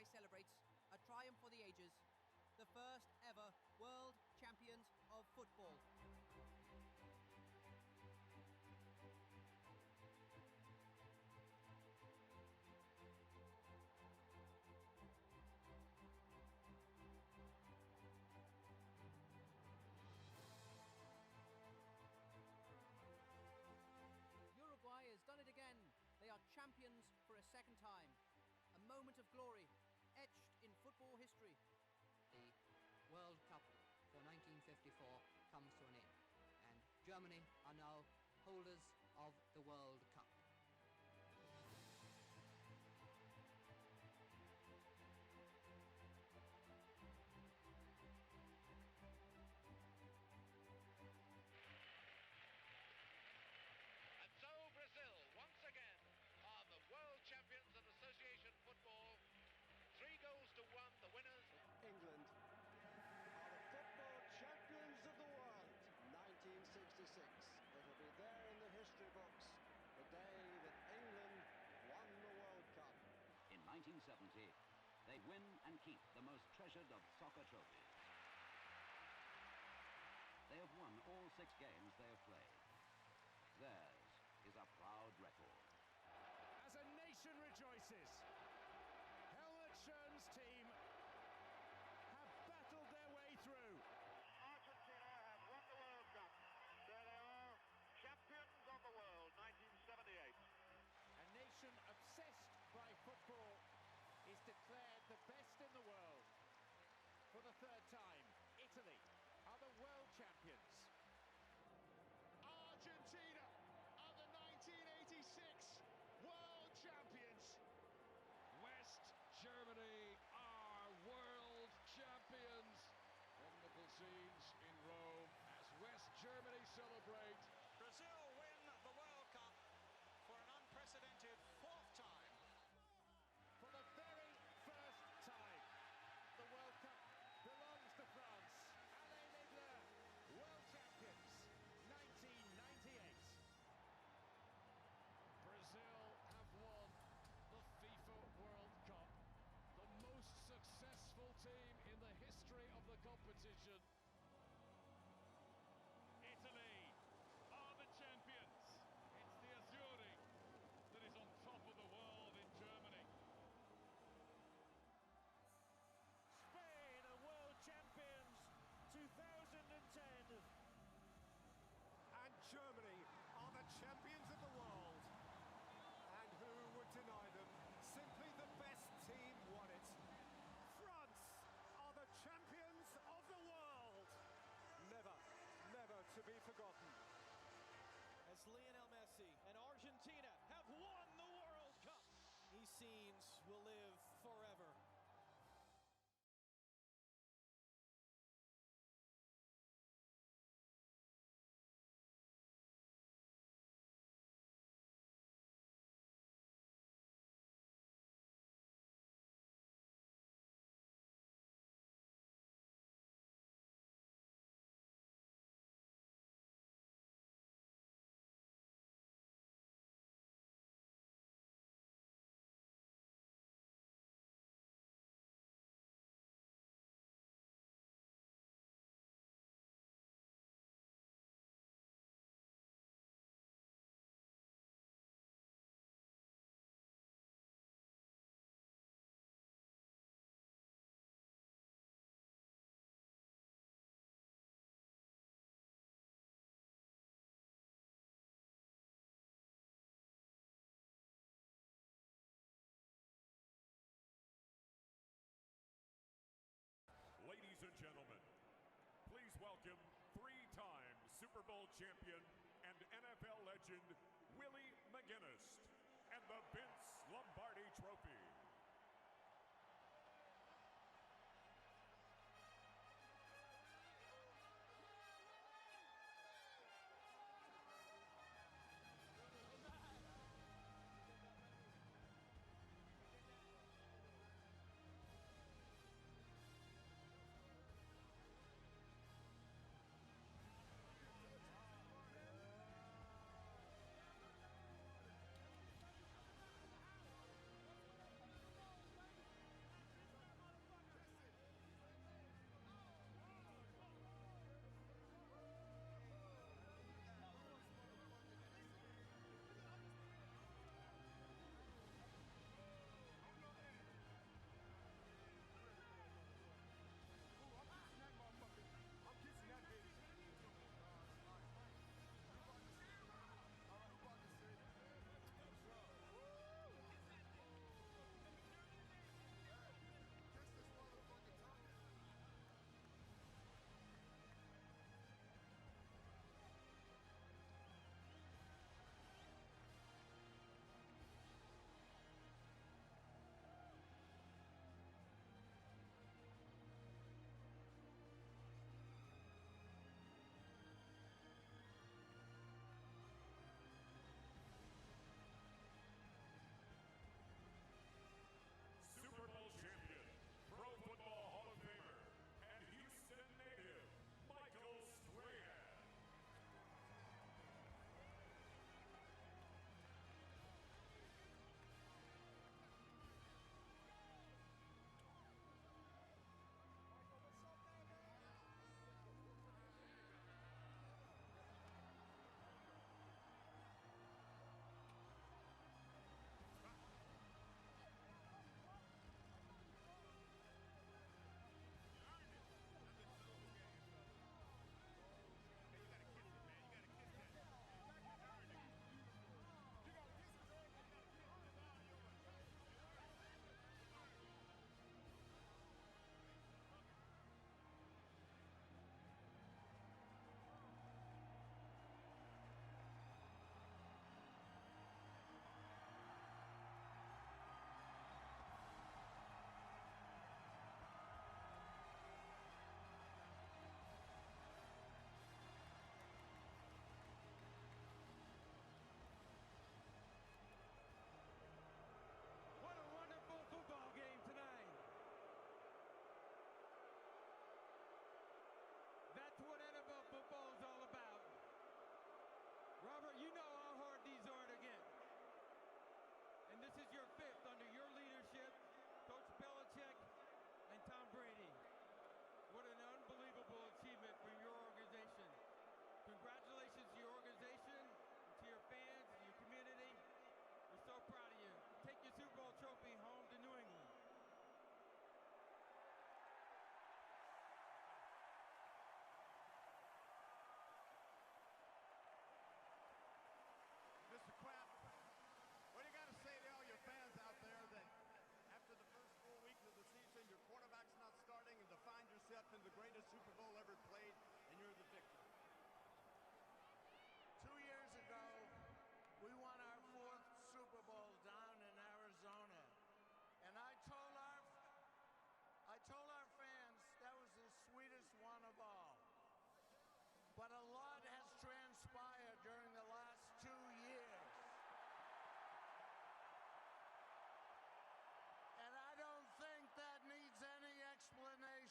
celebrates a triumph for the ages, the first ever world champions of football. Uruguay has done it again. They are champions for a second time. A moment of glory etched in football history. The World Cup for 1954 comes to an end, and Germany are now holders of the World Cup. And so Brazil, once again, are the world champions of association football. 3 goals to 1, the winners. England are the football champions of the world. 1966. It'll be there in the history books, the day that England won the World Cup. In 1970, they win and keep the most treasured of soccer trophies. They have won all 6 games they have played. Theirs is a proud record. As a nation rejoices, Helmut Schön's team have battled their way through. Argentina have won the World Cup. There they are, champions of the world, 1978. A nation obsessed by football is declared the best in the world. For the 3rd time, Italy are the world champions. Argentina are the 1986 world champions. West Germany are world champions. Technical scenes in Rome as West Germany celebrate. Brazil win the World Cup for an unprecedented 4th time. For the very first time, the World Cup belongs to France. Allez les Bleus, world champions, 1998. Brazil have won the FIFA World Cup, the most successful team in the history of the competition. Italy are the champions. It's the Azzurri that is on top of the world in Germany. Spain are world champions 2010. And Germany are the champions of the world. And who would deny them? Simply the best team won it. France are the champions of the world. Never, never to be forgotten. As Lionel Messi and Argentina have won the World Cup, these scenes will live forever. Ladies and gentlemen, please welcome 3-time Super Bowl champion and NFL legend Willie McGinnis and the Vince Lombardi Trophy.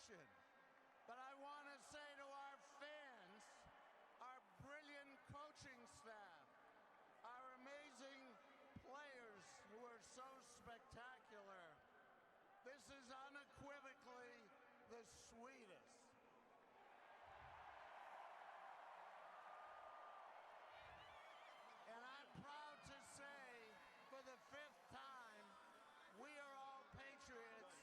celebration. But I want to say to our fans, our brilliant coaching staff, our amazing players who are so spectacular, this is unequivocally the sweetest. And I'm proud to say, for the 5th time, we are all Patriots.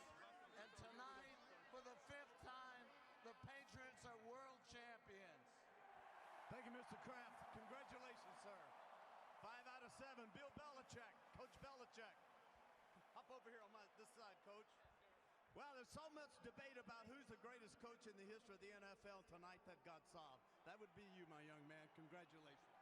And tonight, for the 5th time, the Patriots are world champions. Thank you, Mr. Kraft. Congratulations, sir. 5 out of 7. Bill Belichick, Coach Belichick. Hop over here on this side, Coach. Well, there's so much debate about who's the greatest coach in the history of the NFL tonight that got solved. That would be you, my young man. Congratulations.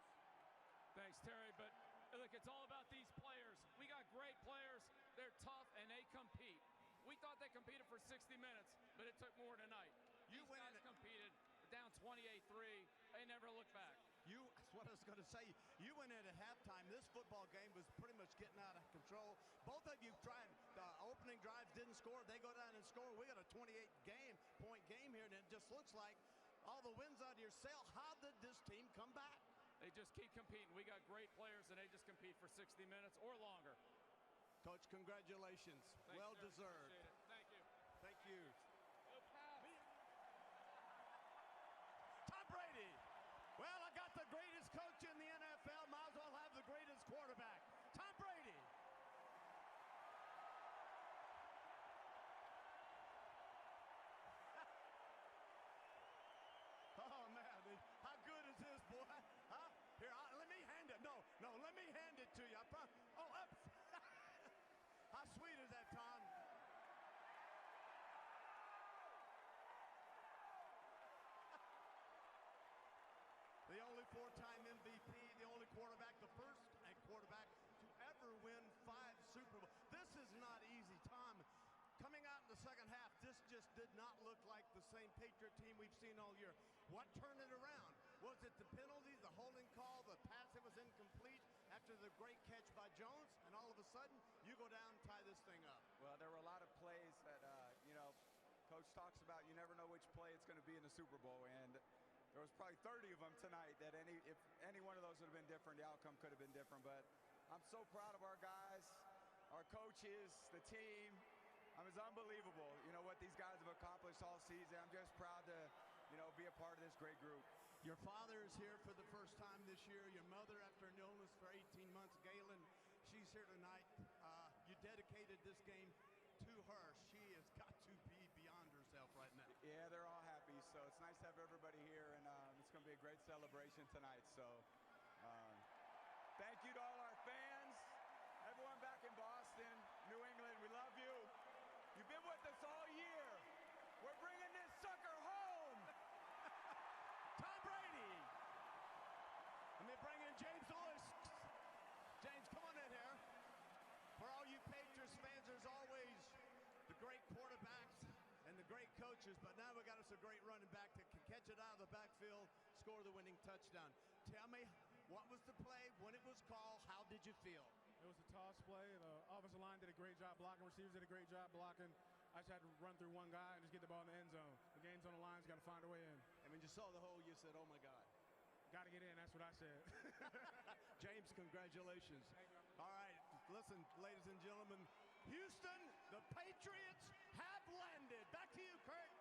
Thanks, Terry. But look, it's all about these players. We got great players. They're tough, and they compete. We thought they competed for 60 minutes, but it took more tonight. These guys competed. Down 28-3. They never looked back. That's what I was going to say. You went in at halftime. This football game was pretty much getting out of control. Both of you tried. The opening drive didn't score. They go down and score. We got a 28-point game here, and it just looks like all the winds out of your sail. How did this team come back? They just keep competing. We got great players, and they just compete for 60 minutes or longer. Coach, congratulations. Thanks, well Terry. deserved. Appreciate it. Thank you. Thank you. Go Pats. Tom Brady. Well, I got the greatest coach in the NFL. Might as well have the greatest quarterback. Tom Brady. Oh, man. How good is this, boy? Huh? Here, let me hand it. No, let me hand it to you. Oh, up. How sweet is that, Tom? The only 4-time MVP, the only quarterback, the first quarterback to ever win 5 Super Bowls. This is not easy, Tom. Coming out in the second half, this just did not look like the same Patriot team we've seen all year. What turned it around? Was it the penalties, the holding call, the pass that was incomplete after the great catch by Jones, and all of a sudden, you go down and tie this thing up? Well, there were a lot of plays that, Coach talks about. You never know which play it's going to be in the Super Bowl, and there was probably 30 of them tonight that if any one of those would have been different, the outcome could have been different. But I'm so proud of our guys, our coaches, the team. It's unbelievable, what these guys have accomplished all season. I'm just proud to, be a part of this great group. Your father is here for the first time this year. Your mother, after an illness for 18 months, Galen, she's here tonight. You dedicated this game to her. She has got to be beyond herself right now. Yeah, they're all happy. So it's nice to have everybody here, and it's going to be a great celebration tonight. So thank you to all our fans, everyone back in Boston, New England. We love you. You've been with us all year. We're bringing this sucker home. Tom Brady. Let me bring in James Lewis. James, come on in here. For all you Patriots fans, there's always the great quarterbacks and the great coaches, but now we got us a great running back that can catch it out of the backfield, score the winning touchdown. Tell me, what was the play, when it was called, how did you feel? It was a toss play. The offensive line did a great job blocking. Receivers did a great job blocking. I just had to run through one guy and just get the ball in the end zone. The game's on the line. Got to find a way in. And when you saw the hole, you said, oh, my God. Got to get in. That's what I said. James, congratulations. All right. Listen, ladies and gentlemen, Houston, the Patriots have landed. Back to you, Kurt.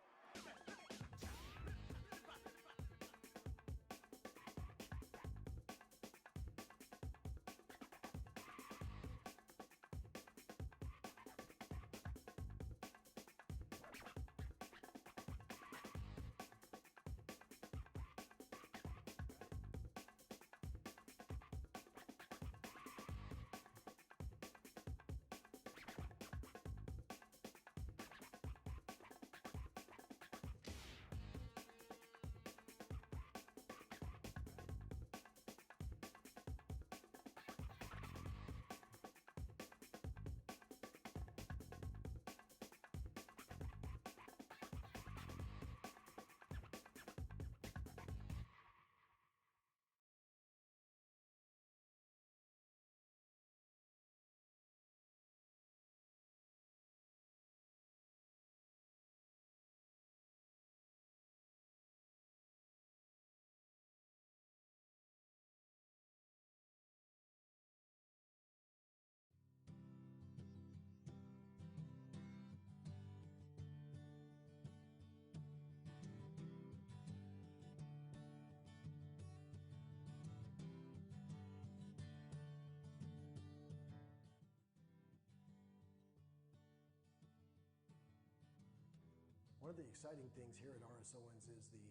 One of the exciting things here at R.S. Owens is the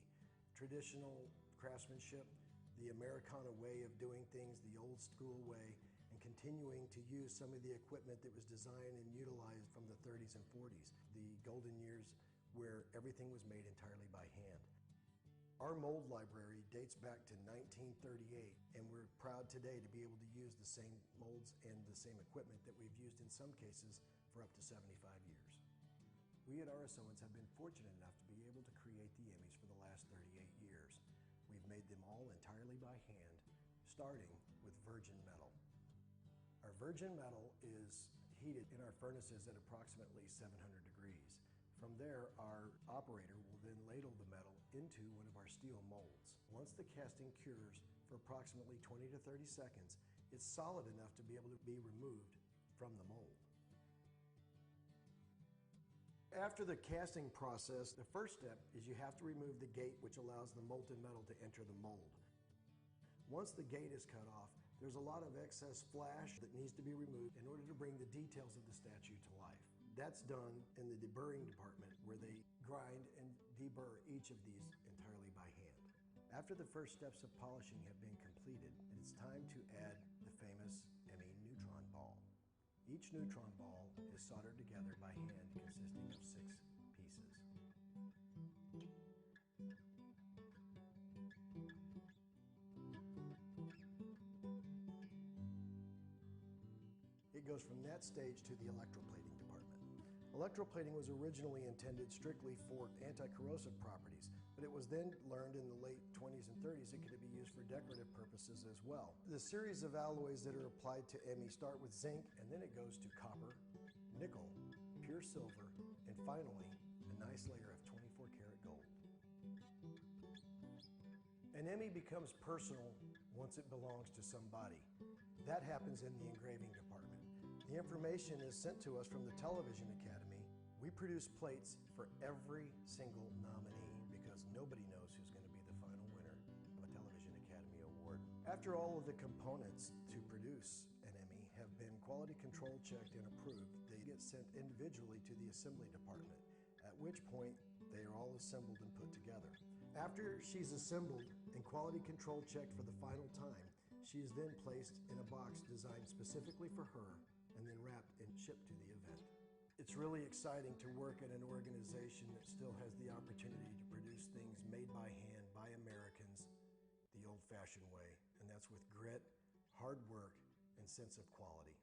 traditional craftsmanship, the Americana way of doing things, the old school way, and continuing to use some of the equipment that was designed and utilized from the 30s and 40s, the golden years where everything was made entirely by hand. Our mold library dates back to 1938, and we're proud today to be able to use the same molds and the same equipment that we've used in some cases for up to 75 years. We at R.S. Owens have been fortunate enough to be able to create the Emmys for the last 38 years. We've made them all entirely by hand, starting with virgin metal. Our virgin metal is heated in our furnaces at approximately 700 degrees. From there, our operator will then ladle the metal into one of our steel molds. Once the casting cures for approximately 20 to 30 seconds, it's solid enough to be able to be removed from the mold. After the casting process, the first step is you have to remove the gate which allows the molten metal to enter the mold. Once the gate is cut off, there's a lot of excess flash that needs to be removed in order to bring the details of the statue to life. That's done in the deburring department where they grind and deburr each of these entirely by hand. After the first steps of polishing have been completed, it's time to add the famous Emmy neutron ball. Each neutron ball is soldered together by hand consisting of 6 pieces. It goes from that stage to the electroplating department. Electroplating was originally intended strictly for anti-corrosive properties, but it was then learned in the late 20s and 30s it could be used for decorative purposes as well. The series of alloys that are applied to Emmy start with zinc, and then it goes to copper, nickel, pure silver, and finally, a nice layer of 24-karat gold. An Emmy becomes personal once it belongs to somebody. That happens in the engraving department. The information is sent to us from the Television Academy. We produce plates for every single nominee because nobody knows who's going to be the final winner of a Television Academy Award. After all of the components to produce an Emmy have been quality control checked and approved, they get sent individually to the assembly department, at which point they are all assembled and put together. After she's assembled and quality control checked for the final time, she is then placed in a box designed specifically for her and then wrapped and shipped to the event. It's really exciting to work at an organization that still has the opportunity to produce things made by hand by Americans the old-fashioned way, and that's with grit, hard work, and sense of quality.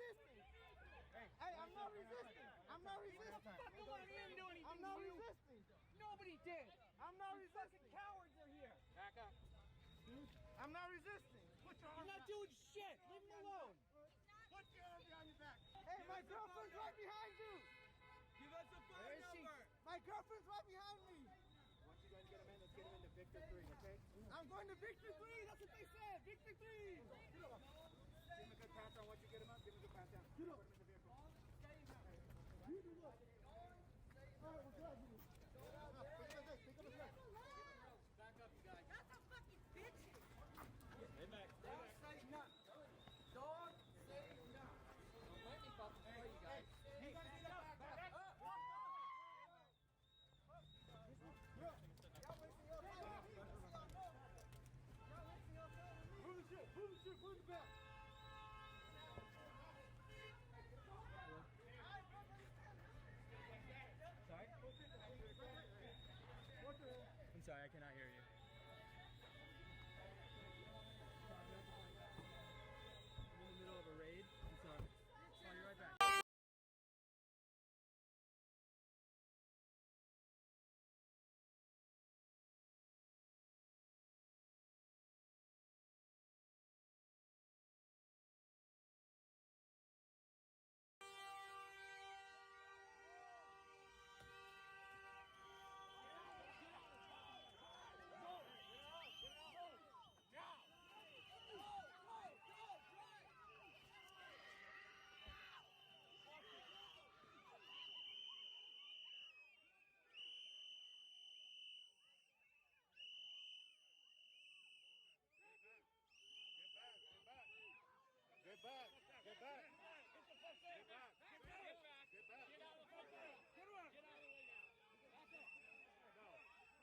resisting. Hey, I'm not resisting. I'm not resisting. I'm not resisting. Nobody did. I'm not resisting. Cowards are here. Back up. I'm not resisting. Put your arms You're not doing shit. Leave him alone. Put your arms behind your back. Hey, my girlfriend's right behind you. Give us a phone number. My girlfriend's right behind me. Once you guys get him in, let's get him into Victor 3, okay? I'm going to Victor 3. That's what they said. Victor 3. Give him a good pat down. Once you get him up, give him a good pat down. Put him in the vehicle. You do what? All right, we're glad you. Pick up his leg. Back up, you guys. That's a fucking bitch. Stay back. Don't say nothing. Don't say nothing. Don't let me fucking play you guys. Hey, back up. Back up. Move the shit. Move the shit. Move the back. Sorry? I'm sorry, I cannot hear you. I'm in the middle of a raid. I'm sorry. I'll be right back. Get back. Get back. Get back. Get back. Get back. Get out of the football. Get out of the way now. That's it. Go.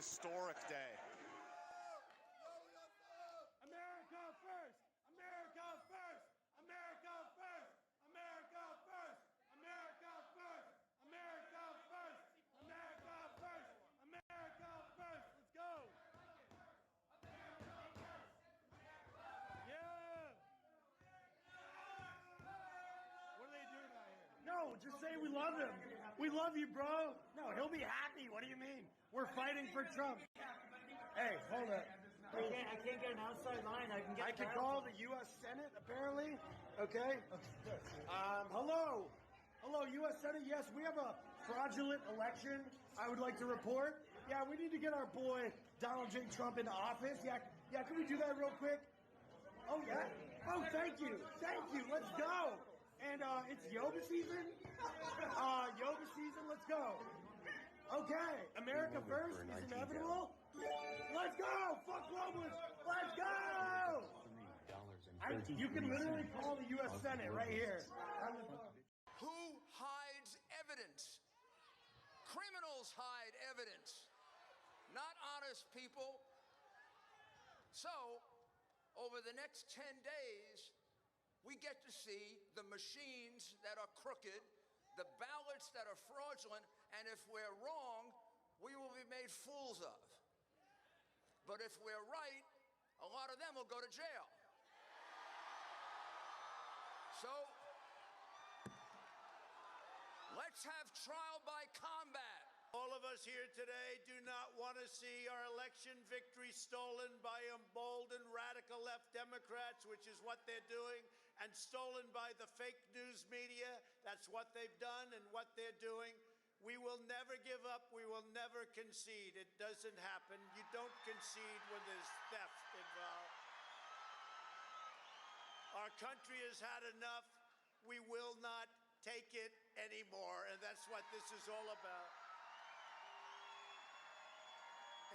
Historic day. America first! America first! America first! America first! America first! America first! America first! America first! Let's go! Yeah! What are they doing out here? No, just say we love him. We love you, bro. No, he'll be happy. What do you mean? We're fighting for Trump. Hey, hold it. I can't get an outside line. I can call the U.S. Senate, apparently. Okay? Hello. Hello, U.S. Senate. Yes, we have a fraudulent election. I would like to report. Yeah, we need to get our boy Donald J. Trump into office. Yeah, can we do that real quick? Oh, yeah? Oh, thank you. Thank you. Let's go. And it's yoga season. Yoga season. Let's go. Okay. America first is inevitable. Let's go. Fuck globalists. Let's go. You can literally call the U.S. Senate right here. Who hides evidence? Criminals hide evidence, not honest people. So, over the next 10 days, we get to see the machines that are crooked, the ballots that are fraudulent, and if we're wrong, we will be made fools of. But if we're right, a lot of them will go to jail. So, let's have trial by combat. All of us here today do not want to see our election victory stolen by emboldened radical left Democrats, which is what they're doing, and stolen by the fake news media. That's what they've done and what they're doing. We will never give up. We will never concede. It doesn't happen. You don't concede when there's theft involved. Our country has had enough. We will not take it anymore, and that's what this is all about.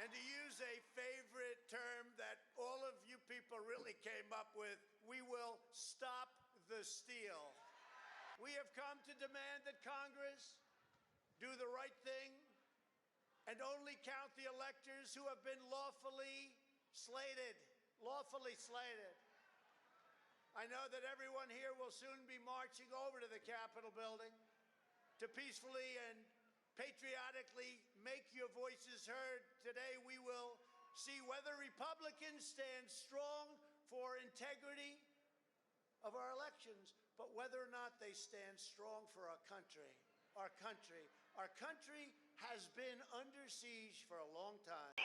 And to use a favorite term that all of you people really came up with, we will stop the steal. We have come to demand that Congress do the right thing and only count the electors who have been lawfully slated. Lawfully slated. I know that everyone here will soon be marching over to the Capitol building to peacefully and patriotically make your voices heard. Today we will see whether Republicans stand strong for integrity of our elections, but whether or not they stand strong for our country. Our country. Our country has been under siege for a long time.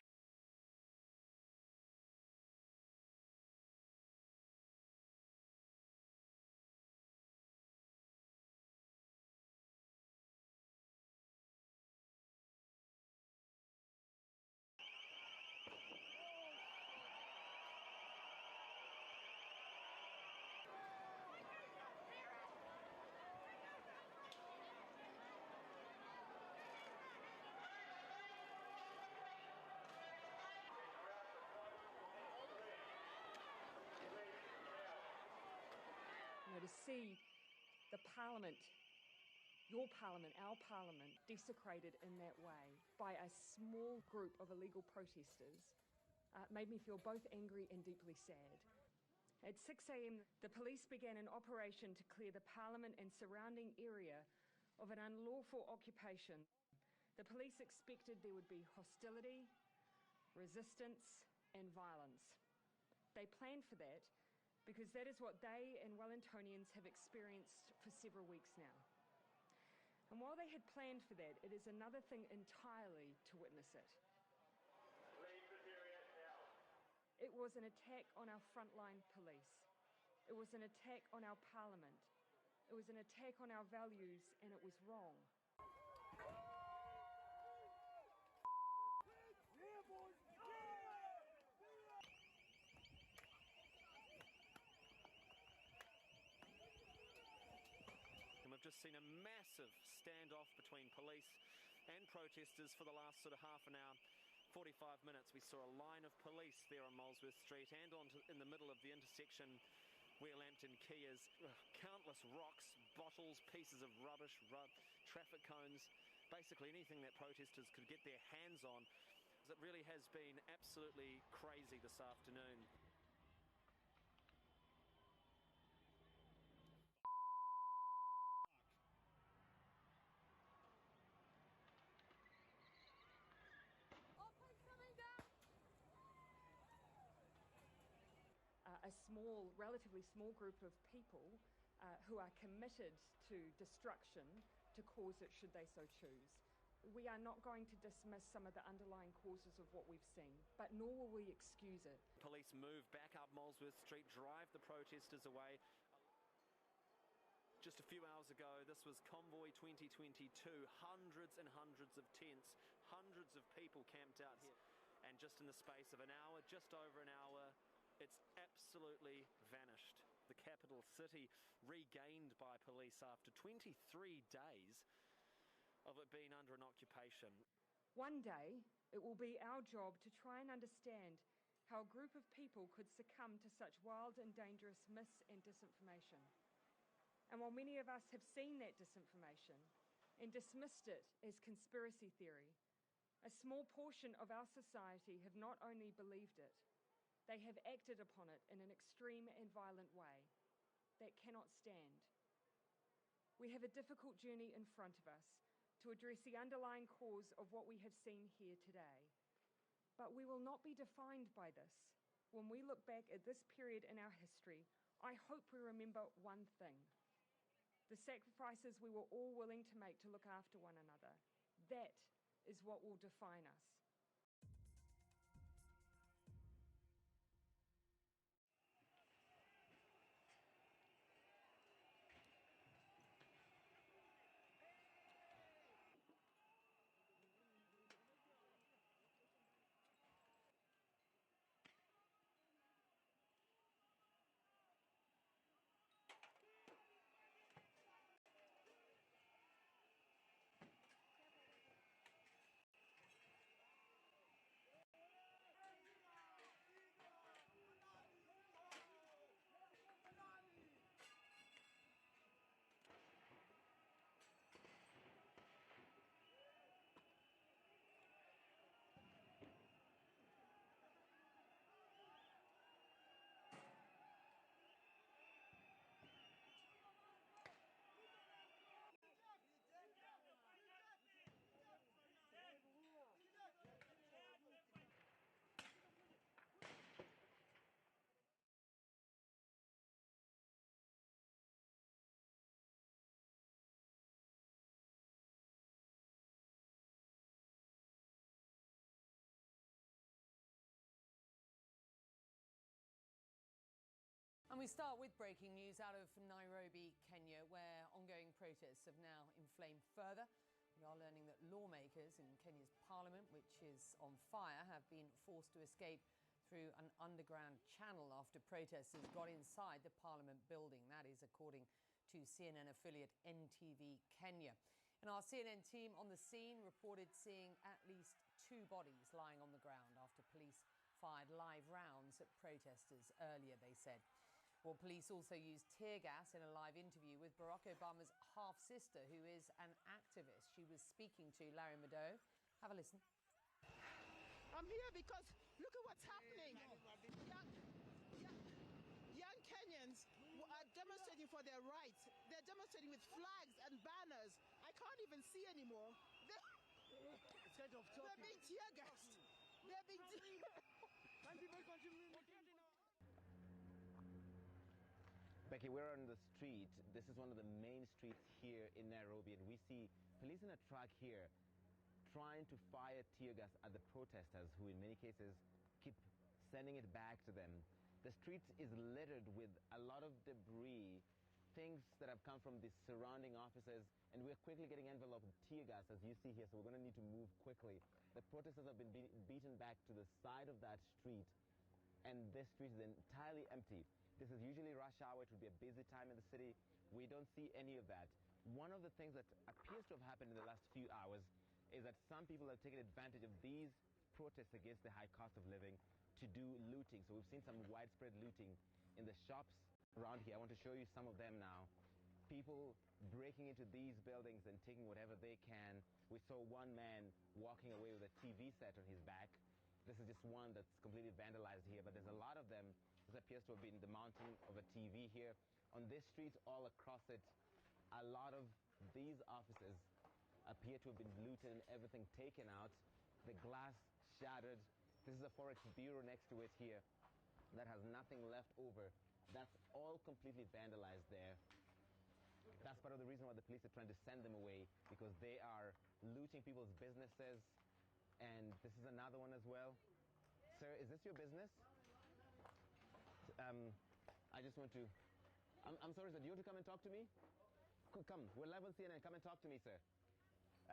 To see the parliament, your parliament, our parliament, desecrated in that way by a small group of illegal protesters made me feel both angry and deeply sad. At 6 a.m, the police began an operation to clear the parliament and surrounding area of an unlawful occupation. The police expected there would be hostility, resistance, and violence. They planned for that because that is what they and Wellingtonians have experienced for several weeks now. And while they had planned for that, it is another thing entirely to witness it. It was an attack on our frontline police. It was an attack on our parliament. It was an attack on our values, and it was wrong. We've just seen a massive standoff between police and protesters for the last sort of half an hour, 45 minutes. We saw a line of police there on Molesworth Street and in the middle of the intersection where Lambton Key is. Countless rocks, bottles, pieces of rubbish, traffic cones, basically anything that protesters could get their hands on. It really has been absolutely crazy this afternoon. A small, relatively small group of people who are committed to destruction to cause it should they so choose. We are not going to dismiss some of the underlying causes of what we've seen, but nor will we excuse it. Police move back up Molesworth Street, drive the protesters away. Just a few hours ago, this was Convoy 2022, hundreds and hundreds of tents, hundreds of people camped out here. And just in the space of an hour, just over an hour, It's absolutely vanished. The capital city regained by police after 23 days of it being under an occupation. One day, it will be our job to try and understand how a group of people could succumb to such wild and dangerous mis and disinformation. And while many of us have seen that disinformation and dismissed it as conspiracy theory, a small portion of our society have not only believed it, they have acted upon it in an extreme and violent way that cannot stand. We have a difficult journey in front of us to address the underlying cause of what we have seen here today. But we will not be defined by this. When we look back at this period in our history, I hope we remember one thing: the sacrifices we were all willing to make to look after one another. That is what will define us. And we start with breaking news out of Nairobi, Kenya, where ongoing protests have now inflamed further. We are learning that lawmakers in Kenya's parliament, which is on fire, have been forced to escape through an underground channel after protesters got inside the parliament building. That is according to CNN affiliate NTV Kenya. And our CNN team on the scene reported seeing at least 2 bodies lying on the ground after police fired live rounds at protesters earlier, they said. Well, police also used tear gas in a live interview with Barack Obama's half-sister, who is an activist. She was speaking to Larry Madowo. Have a listen. I'm here because look at what's happening. Young Kenyans are demonstrating for their rights. They're demonstrating with flags and banners. I can't even see anymore. They're being tear gassed. They're being Becky, we're on the street. This is one of the main streets here in Nairobi, and we see police in a truck here trying to fire tear gas at the protesters, who in many cases keep sending it back to them. The street is littered with a lot of debris, things that have come from the surrounding offices, and we're quickly getting enveloped with tear gas, as you see here, so we're going to need to move quickly. The protesters have been beaten back to the side of that street, and this street is entirely empty. This is usually rush hour. It would be a busy time in the city. We don't see any of that. One of the things that appears to have happened in the last few hours is that some people have taken advantage of these protests against the high cost of living to do looting. So we've seen some widespread looting in the shops around here. I want to show you some of them now. People breaking into these buildings and taking whatever they can. We saw one man walking away with a TV set on his back. This is just one that's completely vandalized here, but there's a lot of them. This appears to have been the mounting of a TV here. On this street, all across it, a lot of these offices appear to have been looted and everything taken out. The glass shattered. This is a Forex bureau next to it here that has nothing left over. That's all completely vandalized there. That's part of the reason why the police are trying to send them away, because they are looting people's businesses. And this is another one as well. Sir, is this your business? I just want to... I'm sorry, sir. Do you want to come and talk to me? Come. We're live on CNN. Come and talk to me, sir.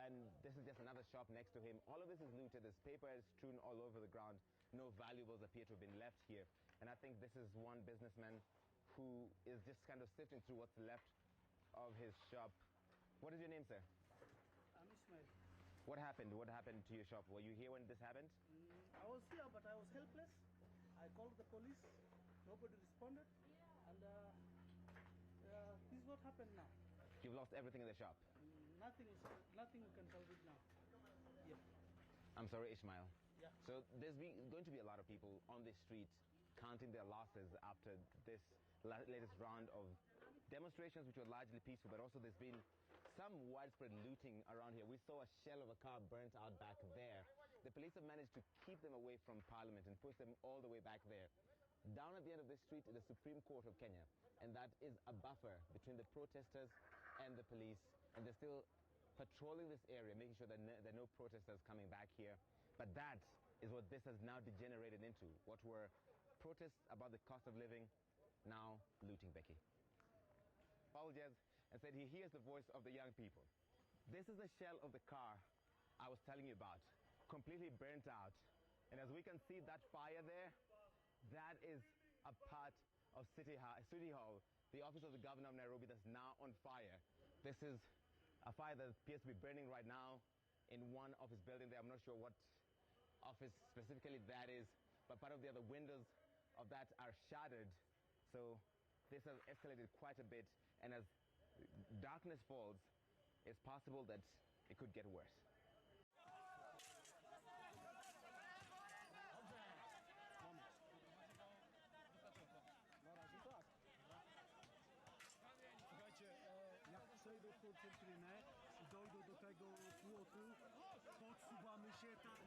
and this is just another shop next to him. All of this is looted. There's paper is strewn all over the ground. No valuables appear to have been left here. And I think this is one businessman who is just kind of sifting through what's left of his shop. What is your name, sir? I'm Ismail. What happened? What happened to your shop? Were you here when this happened? I was here, but I was helpless. I called the police. Nobody responded. And this is what happened now. You've lost everything in the shop? Nothing we can tell it now. Yeah. I'm sorry, Ishmael. Yeah. So there's going to be a lot of people on this street counting their losses after this latest round of demonstrations, which were largely peaceful, but also there's been some widespread looting around here. We saw a shell of a car burnt out back there. The police have managed to keep them away from Parliament and push them all the way back there. Down at the end of this street is the Supreme Court of Kenya, and that is a buffer between the protesters and the police, and they're still patrolling this area, making sure that there are no protesters coming back here. But that is what this has now degenerated into. What were protests about the cost of living, now looting, Becky. Paul Jez and said he hears the voice of the young people. This is the shell of the car I was telling you about, completely burnt out. And as we can see that fire there, that is a part of City Hall, the office of the governor of Nairobi, that's now on fire. This is a fire that appears to be burning right now in one office building there. I'm not sure what office specifically that is, but part of the other windows of that are shattered. So this has escalated quite a bit, and as darkness falls, it's possible that it could get worse. Słuchajcie, jak przejdą koncentrynę i dojdą do tego płotu, podsuwamy się tam.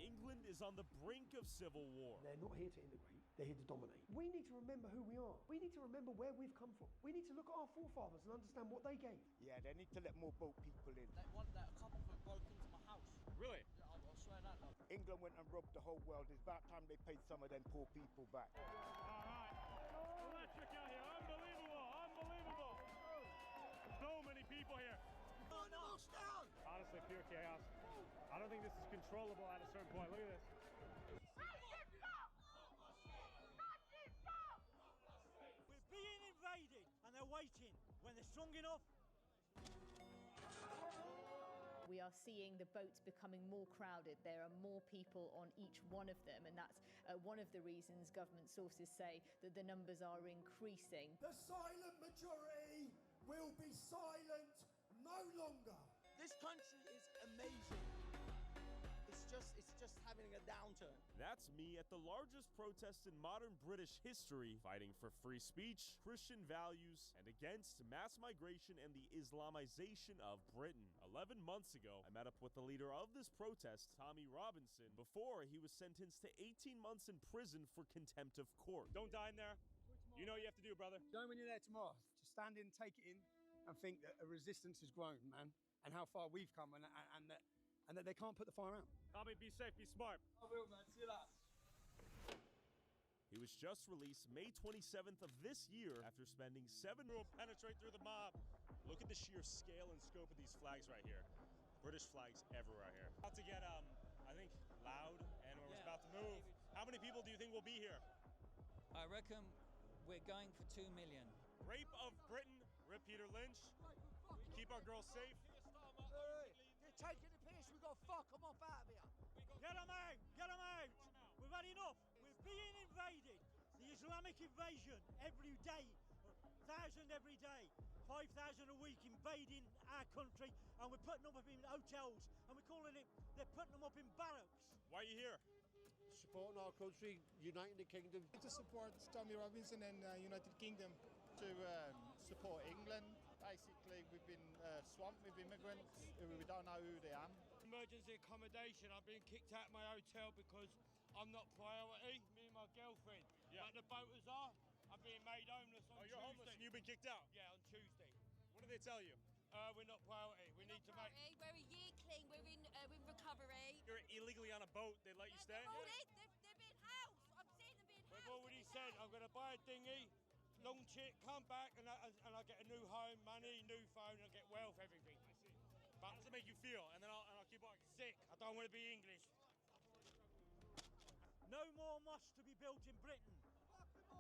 England is on the brink of civil war. They're not here to integrate, they're here to dominate. We need to remember who we are. We need to remember where we've come from. We need to look at our forefathers and understand what they gave. Yeah, they need to let more boat people in. A couple of them broke into my house. Really? Yeah, I'll swear that. Love. England went and robbed the whole world. It's about time they paid some of them poor people back. All right. Electric out here. Unbelievable. Unbelievable. So many people here. pure chaos. I don't think this is controllable at a certain point. Look at this. We're being invaded, and they're waiting. When they're strong enough. We are seeing the boats becoming more crowded. There are more people on each one of them, and that's one of the reasons government sources say that the numbers are increasing. The silent majority will be silent no longer. This country is amazing. It's just having a downturn. That's me at the largest protest in modern British history, fighting for free speech, Christian values, and against mass migration and the Islamization of Britain. 11 months ago, I met up with the leader of this protest, Tommy Robinson, before he was sentenced to 18 months in prison for contempt of court. Don't die in there. You know what you have to do, brother. You know when you're there tomorrow, just stand in, take it in, and think that a resistance has grown, man, and how far we've come, and that they can't put the fire out. Tommy, be safe, be smart. I will, man. See you later. He was just released May 27th of this year after spending 7 We'll penetrate through the mob. Look at the sheer scale and scope of these flags right here. British flags everywhere here. About to get, I think, loud, and we're about to move. How many people do you think will be here? I reckon we're going for 2 million. Rape of Britain, rip Peter Lynch. Keep our girls safe. They're taking the piss. We've got to fuck them off out of here. Get them out. Get them out. We've had enough. We're being invaded. The Islamic invasion every day. 1,000 every day. 5,000 a week invading our country, and we're putting them up in hotels, and we're calling it, they're putting them up in barracks. Why are you here? Supporting our country, uniting the kingdom. To support Tommy Robinson and United Kingdom. To support England. Basically, we've been swamped with immigrants who we don't know who they are. Emergency accommodation. I've been kicked out of my hotel because I'm not priority, me and my girlfriend. Yeah. Like the boaters are. I'm being made homeless on Tuesday. You're homeless and you've been kicked out? Yeah, on Tuesday. What did they tell you? We're not priority. We need to make... We're a year clean. We're in recovery. You're illegally on a boat. They let you stay? They're being housed. I'm seeing them being housed. We've already said I'm going to buy a dinghy, long chick, come back, and I get a new home, money, new phone, and I get wealth, everything. I see. But how does it make you feel? And then I'll keep walking. Sick. I don't want to be English. No more mosques to be built in Britain.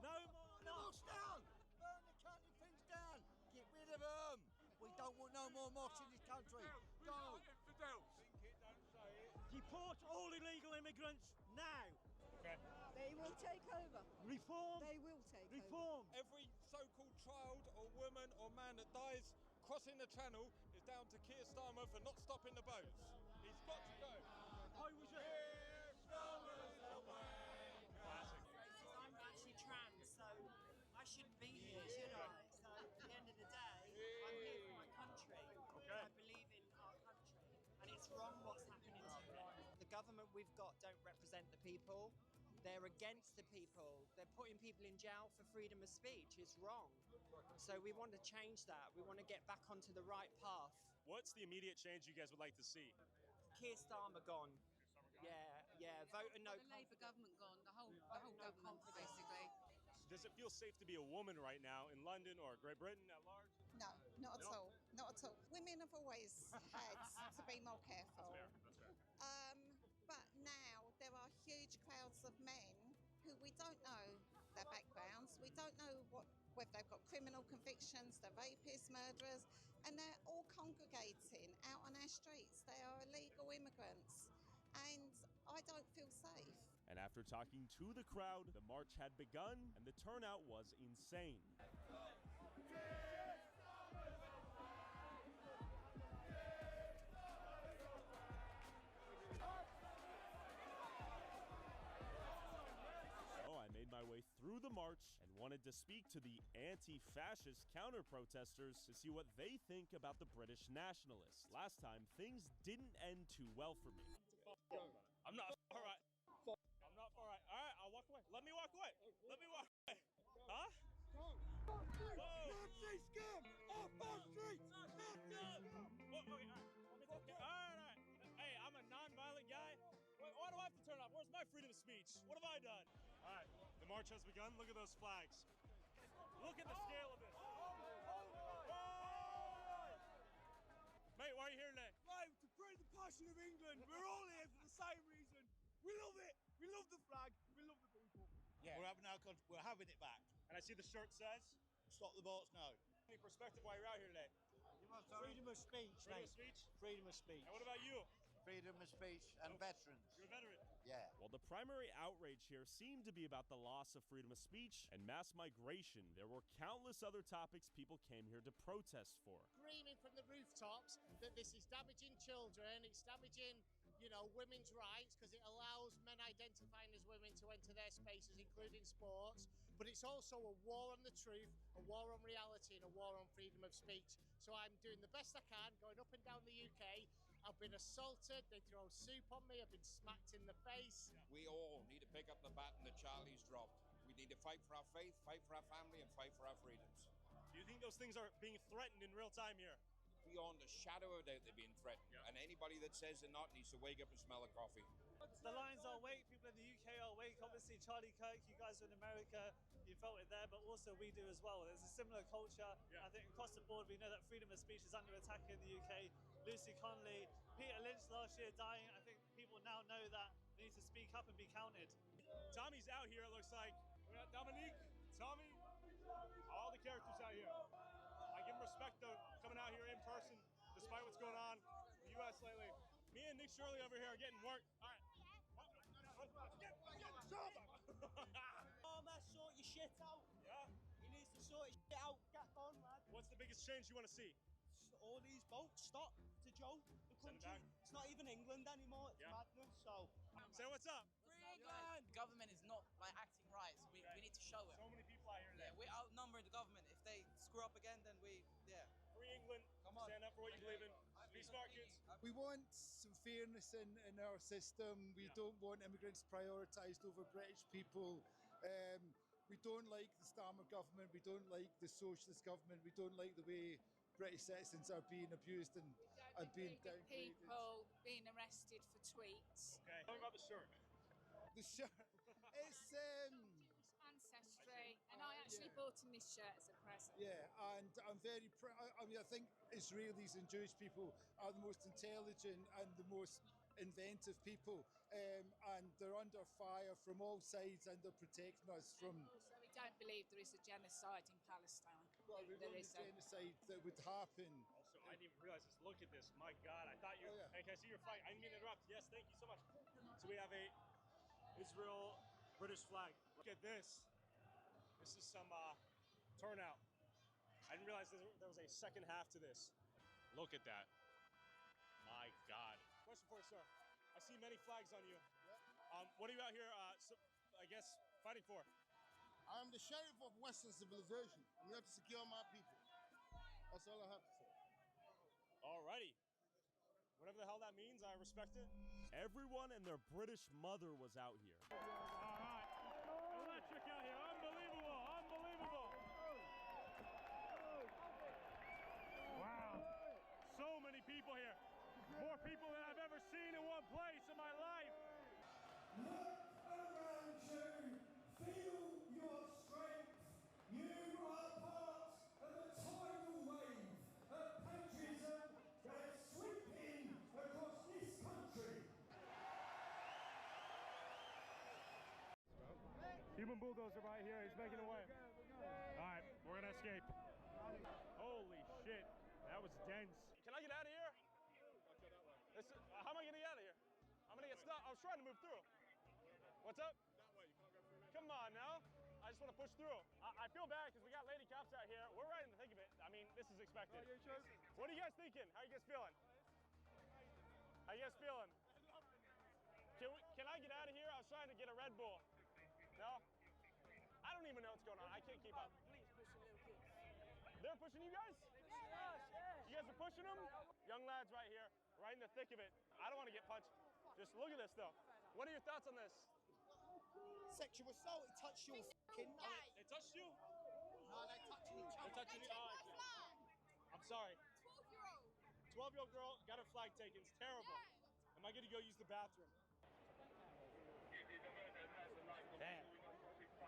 No more mosques down. Burn the country things down. Get rid of them. We don't want no more mosques in this country. Go. Infidels. Think it, don't say it. Deport all illegal immigrants now. Okay. They will take over. Reform. They will take Reform. Every so-called child or woman or man that dies crossing the channel is down to Keir Starmer for not stopping the boats. He's got to go. I was a... I'm actually trans, so I shouldn't be here, should I? So at the end of the day, I'm here for my country. Okay. I believe in our country, and it's wrong what's happening to it. The government we've got don't represent the people. They're against the people. They're putting people in jail for freedom of speech. It's wrong. So we want to change that. We want to get back onto the right path. What's the immediate change you guys would like to see? Keir Starmer gone. Yeah. Vote and no The Labour government gone. The whole government, basically. Does it feel safe to be a woman right now in London or Great Britain at large? No, not at all. Not at all. Women have always had to be more careful. That's fair. But now there are huge crowds of men who we don't know their backgrounds. We don't know whether they've got criminal convictions, they're rapists, murderers, and they're all congregating out on our streets. They are illegal immigrants, and I don't feel safe. And after talking to the crowd, the march had begun and the turnout was insane. So I made my way through the march and wanted to speak to the anti-fascist counter-protesters to see what they think about the British nationalists. Last time, things didn't end too well for me. I'm not all right. I'm not all right. All right, I'll walk away. Let me walk away. Let me walk away. Huh? Nazi scum! Off our streets! Nazi scum! Okay, all right. Hey, I'm a non-violent guy. Why do I have to turn off? Where's my freedom of speech? What have I done? All right, the march has begun. Look at those flags. Look at the scale of this. Mate, why are you here today? Right, to free the nation of England. We're all here for the same reason. We love it. We love the flag. We love the people. Yeah. We're having it back. And I see the shirt says, "Stop the boats now." Any perspective why you're out here today? Freedom of speech, Freedom mate. of speech? Freedom of speech. And what about you? Freedom of speech and veterans. You're a veteran. Yeah. Well, the primary outrage here seemed to be about the loss of freedom of speech and mass migration. There were countless other topics people came here to protest for. Screaming from the rooftops that this is damaging children, it's damaging, women's rights, because it allows men identifying as women to enter their spaces, including sports. But it's also a war on the truth, a war on reality, and a war on freedom of speech. So I'm doing the best I can, going up and down the UK. I've been assaulted, they throw soup on me, I've been smacked in the face. We all need to pick up the baton that Charlie's dropped. We need to fight for our faith, fight for our family, and fight for our freedoms. Do you think those things are being threatened in real time here? Beyond a shadow of a doubt, they're being threatened. And anybody that says they're not needs to wake up and smell a coffee. The lines are awake, people in the UK are awake. Obviously, Charlie Kirk, you guys are in America, you felt it there, but also we do as well. There's a similar culture. I think across the board, we know that freedom of speech is under attack in the UK. Lucy Connolly, Peter Lynch last year dying. I think people now know that they need to speak up and be counted. Tommy's out here, it looks like. We got Dominique, Tommy, all the characters out here. I give them respect, though, coming out here in person, despite what's going on in the U.S. lately. Me and Nick Shirley over here are getting work. All right. Oh, man, sort your shit out. Yeah? He needs to sort his shit out. Get on, lad. What's the biggest change you want to see? All these boats stop to Joe. The country. It's not even England anymore. It's madness. So. Say what's up. Free England! The government is not acting right. So we need to show it. So many people out here. Yeah, we're outnumbering the government. If they screw up again, then Free England. Come on. Stand up for what you believe in. Be smart, kids. We want some fairness in our system. We don't want immigrants prioritised over British people. We don't like the Starmer government. We don't like the socialist government. We don't like the way British citizens are being abused and being downgraded. People being arrested for tweets. Okay. Tell me about the shirt. The shirt. It's Ancestry, and I actually bought him this shirt as a present. Yeah, and I'm very proud. I mean, I think Israelis and Jewish people are the most intelligent and the most inventive people, and they're under fire from all sides, and they're protecting us from. And also, we don't believe there is a genocide in Palestine. Well, there is a genocide that would happen. Also, I didn't even realize this. Look at this. My God, I thought you. Oh, yeah. Hey, can I see your flag? I didn't mean to interrupt. Yes, thank you so much. So we have a Israel British flag. Look at this. This is some turnout. I didn't realize there was a second half to this. Look at that. My God. Question for you, sir. I see many flags on you. What are you out here, I guess, fighting for? I'm the sheriff of Western civilization. I'm here to secure my people. That's all I have to say. Alrighty. Whatever the hell that means, I respect it. Everyone and their British mother was out here. All right. Electric out here. Unbelievable. Unbelievable. Wow. So many people here. More people than I've ever seen in one place in my life. Look around you. Feel your strength. You are part of a tidal wave of patriotism that is sweeping across this country. Human bulldozer right here. He's making away. All right, we're gonna escape. Holy shit, that was dense. Can I get out of here? How am I gonna get out of here? I'm gonna get stuck. I was trying to move through. What's up? That way. You can't go through. Come on now. I just want to push through. I feel bad because we got lady cops out here. We're right in the thick of it. I mean, this is expected. What are you guys thinking? How are you guys feeling? How you guys feeling? Can I get out of here? I was trying to get a Red Bull. No? I don't even know what's going on. I can't keep up. They're pushing you guys? Yes. You guys are pushing them? Young lads right here, right in the thick of it. I don't want to get punched. Just look at this, though. What are your thoughts on this? Sexual assault, it touched your fucking nut. It touched you? No, they touching each other. They're touching you? Oh, okay. I'm sorry. 12-year-old girl got her flag taken. It's terrible. Am I going to go use the bathroom? Damn.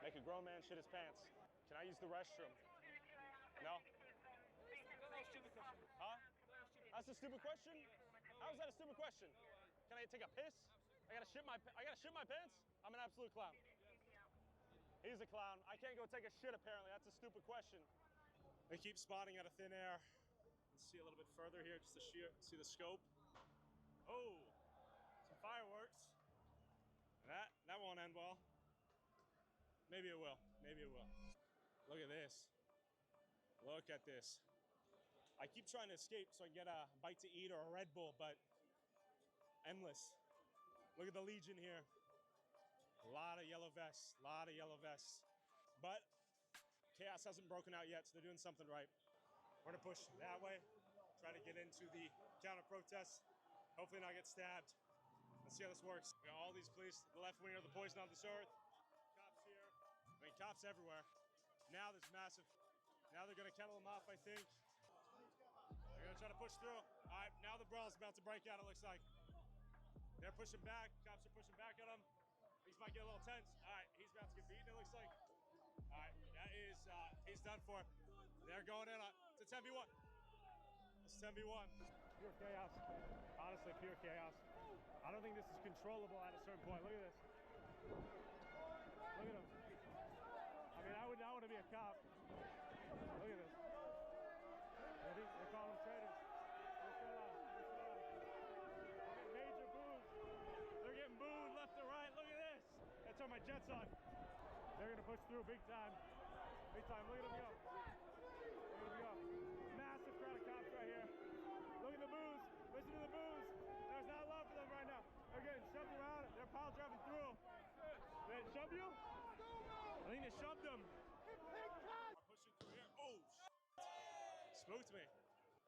Make a grown man shit his pants. Can I use the restroom? No? Huh? That's a stupid question? How is that a stupid question? Can I take a piss? I gotta shit my pants? I'm an absolute clown. He's a clown. I can't go take a shit apparently. That's a stupid question. They keep spotting out of thin air. Let's see a little bit further here just to see the scope. Oh, some fireworks. That won't end well. Maybe it will. Maybe it will. Look at this. Look at this. I keep trying to escape so I can get a bite to eat or a Red Bull, but endless. Look at the Legion here. A lot of yellow vests. A lot of yellow vests. But chaos hasn't broken out yet, so they're doing something right. We're gonna push that way. Try to get into the counter protest. Hopefully not get stabbed. Let's see how this works. We got all these police, the left wing are the poison on this earth. Cops here. I mean, cops everywhere. Now there's massive. Now they're gonna kettle them off, I think. They're gonna try to push through. All right, now the brawl's about to break out, it looks like. They're pushing back. Cops are pushing back at him. These might get a little tense. All right, he's about to get beaten, it looks like. All right, that is, he's done for. They're going in on, it's a 10v1. It's 10v1. Pure chaos. Honestly, pure chaos. I don't think this is controllable at a certain point. Look at this. Look at him. I mean, I would not want to be a cop. Look at this. I think they call them traitors. Major boos. They're getting booed left and right. Look at this. That's how my Jets on. They're going to push through big time. Big time. Look at them go. Look at them go. Massive crowd of cops right here. Look at the boos. Listen to the boos. There's not love for them right now. They're getting shoved around. They're pile driving through. They shoved you? I think they shoved them. I'm pushing through here. Oh, spooked me.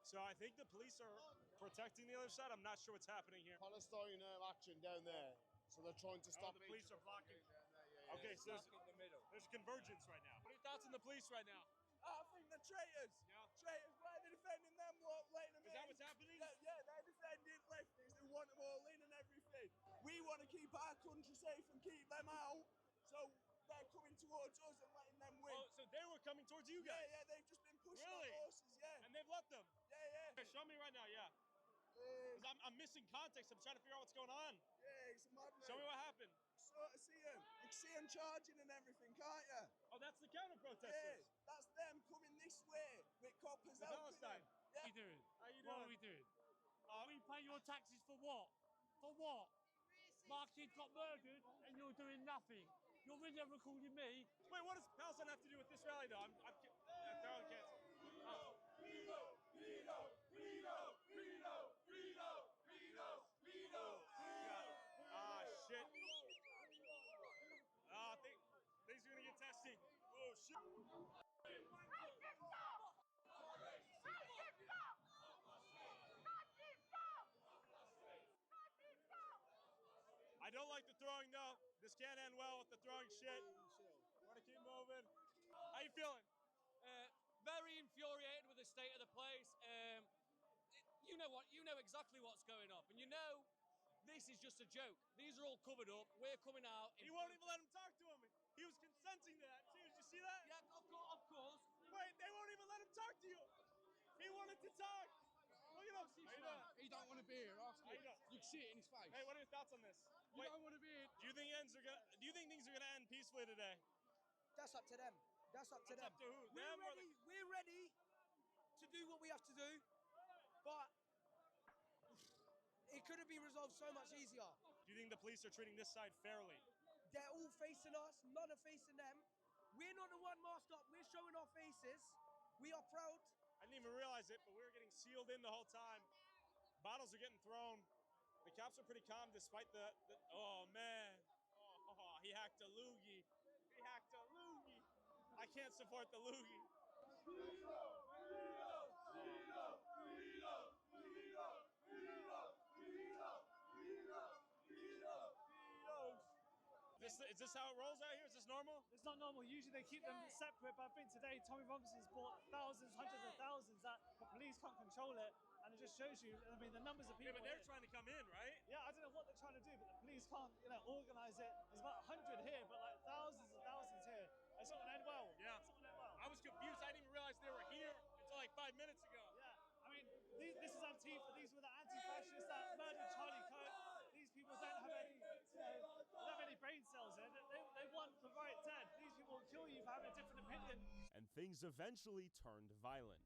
So I think the police are protecting the other side. I'm not sure what's happening here. Palestine action down there. So they're trying to stop the police are blocking. Yeah, Okay, so there's a convergence right now. What are your thoughts on the police right now? I think they're traitors. Yeah. Traitors. Why are they defending them? What, letting them Is that what's happening? Yeah, they're defending lefties who want them all in and everything. We want to keep our country safe and keep them out. So they're coming towards us and letting them win. Oh, so they were coming towards you guys? Yeah, they've just been pushing Really? on horses, yeah. And they've left them? Yeah. Okay, show me right now, yeah. Because I'm missing context. I'm trying to figure out what's going on. Yeah, it's a madness. Show me what happened. Sort of see them. You can see them charging and everything, can't you? Oh, that's the counter protesters. Yeah, that's them coming this way with coppers The helping Palestine. them. What are you doing? How you doing? What are we doing? We pay your taxes for what? For what? My kid got murdered and you're doing nothing. You're really never calling me. Wait, what does Palestine have to do with this rally, though? Carolyn can't. Oh. Ah, shit. Things are gonna get testy. Oh, shit. I don't like the throwing, though. This can't end well with the throwing shit. We're gonna keep moving. How you feeling? Very infuriated with the state of the place. You know what? You know exactly what's going on, and you know this is just a joke. These are all covered up. We're coming out. He won't even let him talk to him. He was consenting to that too. Did you see that? Yeah, of course. Wait, they won't even let him talk to you. He wanted to talk. Look at him. He don't want to be here. Ask him. You can see it in his face. Hey, what are your thoughts on this? You don't want to be here. Do you think things are gonna end peacefully today? That's up to them. That's up to them. Up to who? We're ready to do what we have to do, but it could have been resolved so much easier. Do you think the police are treating this side fairly? They're all facing us, none are facing them. We're not the one masked up, we're showing our faces. We are proud. I didn't even realize it, but we were getting sealed in the whole time. Bottles are getting thrown. The cops are pretty calm despite the oh man. Oh, he hacked a loogie. He hacked a loogie. I can't support the loogie. Is this how it rolls out here? Is this normal? It's not normal. Usually they keep them separate, but I think today Tommy Robinson's bought thousands, hundreds of thousands that the police can't control it. And it just shows you, I mean, the numbers of people. Yeah, but they're trying to come in, right? Yeah, I don't know what they're trying to do, but the police can't, organize it. There's about 100 here, but like thousands and thousands here. It's not going to end well. Yeah. It's not going to end well. I was confused. I didn't even realize they were here until like 5 minutes ago. Yeah. I mean, this is Antifa. These were the anti-fascists that things eventually turned violent.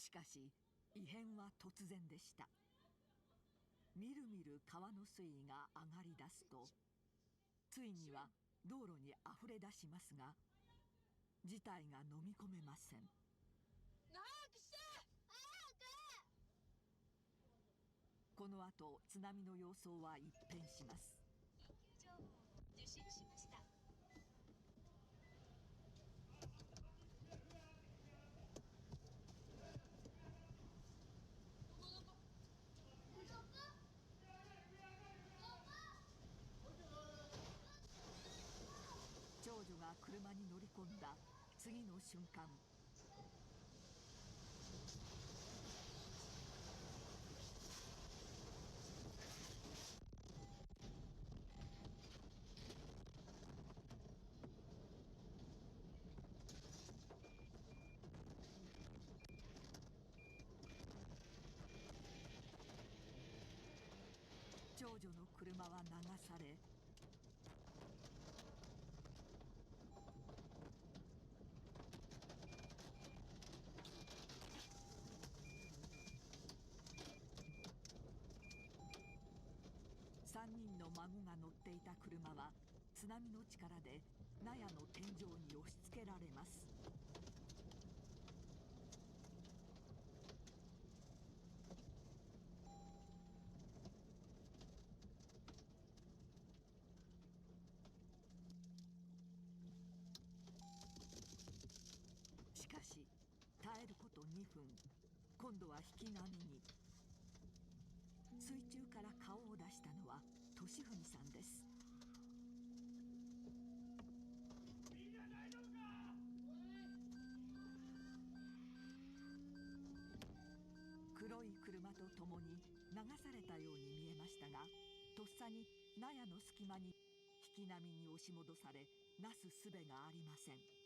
しかし異変は突然でした。みるみる川の水位が上がり出すと、ついには道路にあふれ出しますが、事態が飲み込めません。この後、津波の様相は一変します。緊急情報を受信しました。長女が車に乗り込んだ次の瞬間、長女の車は流され、3人の孫が乗っていた車は津波の力で納屋の天井に押し付けられます。しかし耐えること2分、今度は引き波に。水中から顔を出したのは俊文さんです。黒い車とともに流されたように見えましたが、とっさに納屋の隙間に引き波に押し戻され、なすすべがありません。